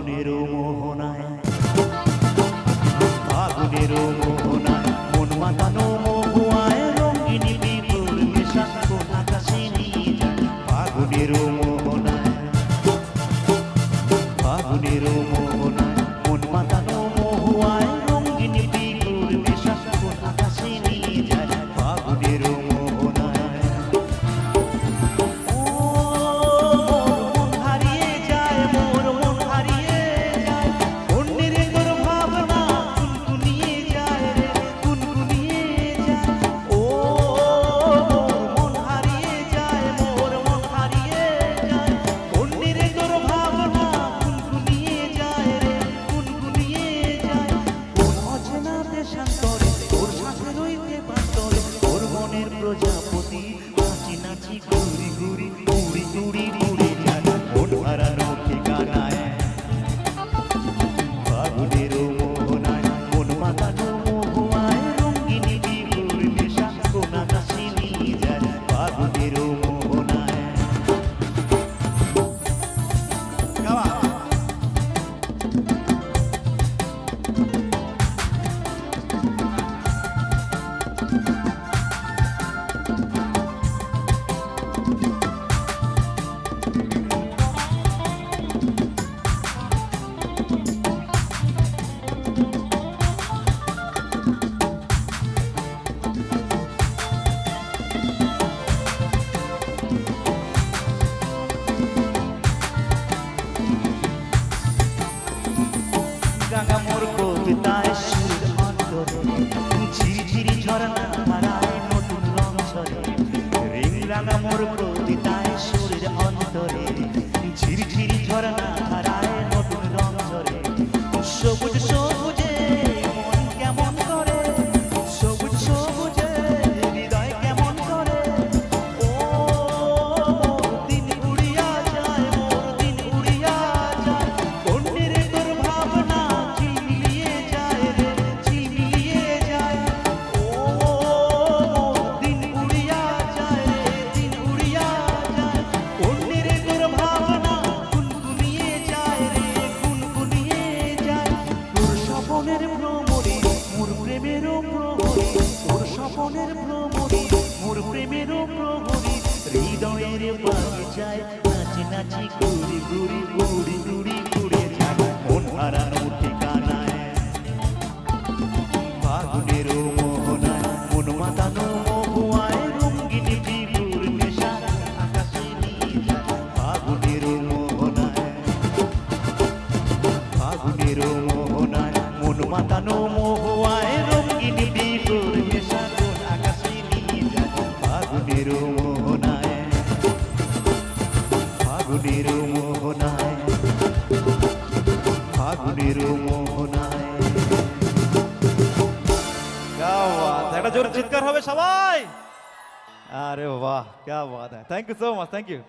ফাগুনের মোহনায়, ফাগুনের মোহনায় মন মাতানো মহুয়ায় রঙিন বিপুল মেশা কোন আকাশে নিয়ে যায়। ফাগুনের মোহনায়, ফাগুনের মোহনায় মন মাতানো মহুয়ায় রঙিন বিপুল মেশা কোন আকাশে নিয়ে যায়। ফাগুনের প্রজাপতি নাচি নাচি ঘুরি ঘুরি উড়ি উড়ি উড়ে যায় মন হারানো ঠিকানায়। ফাগুনের মোহনায় মন মাতানো মহুয়ায় রঙিন বিপুল নেশা কোন আকাশে নিয়ে যায়। ফাগুনের মোহনায় রাঙা মোর কবিতায় সুর অন্তরে ঝিরিঝিরি ঝরনা ধারায় নতুন রং ছড়ে। রিং রাঙা মোর কবিতায় সুরের অন্তরে ঝিরিঝিরি ঝরনা ধারায় নতুন রং ঝরে। সবুজ সবুজে মন কেমন করে, সবুজ সবুজে হৃদয় কেমন করে। ও দিন উড়িয়া যায়, মোর দিন উড়িয়া যায় কন্যের তোর ভাবনা ঝিমিয়ে যায় রে, ঝিমিয়ে যায়। ও দিন উড়িয়া যায় রে, দিন উড়িয়া যায় কন্যের তোর ভাবনা গুনগুনিয়ে যায় রে, গুনগুনিয়ে যায়। তোর স্বপনের ভ্রমরে মোর প্রেমেরও প্রহরী, তোর স্বপনের ভ্রমরে মোর প্রেমেরও প্রহরী হৃদয়ের বাগিচায় নাচি নাচি ঘুরি ঘুরি উড়ি উড়ি উড়ে যায় মন হারানো ঠিকানায়। ফাগুনের মোহনায় মন মাতানো মহুয়ায় রঙিন বিপুল নেশা আকাশে নিয়ে যায়। ফাগুনের মোহনায়, ফাগুনের মোহনায় মন মাতানো মহুয়ায় রঙিন বিপুল নেশা কোন আকাশে নিয়ে যায়। ফাগুনের মোহনায়, ফাগুনের মোহনায়, ফাগুনের মোহনায়। একটা জোরে চিৎকার হবে সবাই। আরে বাহ, क्या बात है, thank you so much, thank you.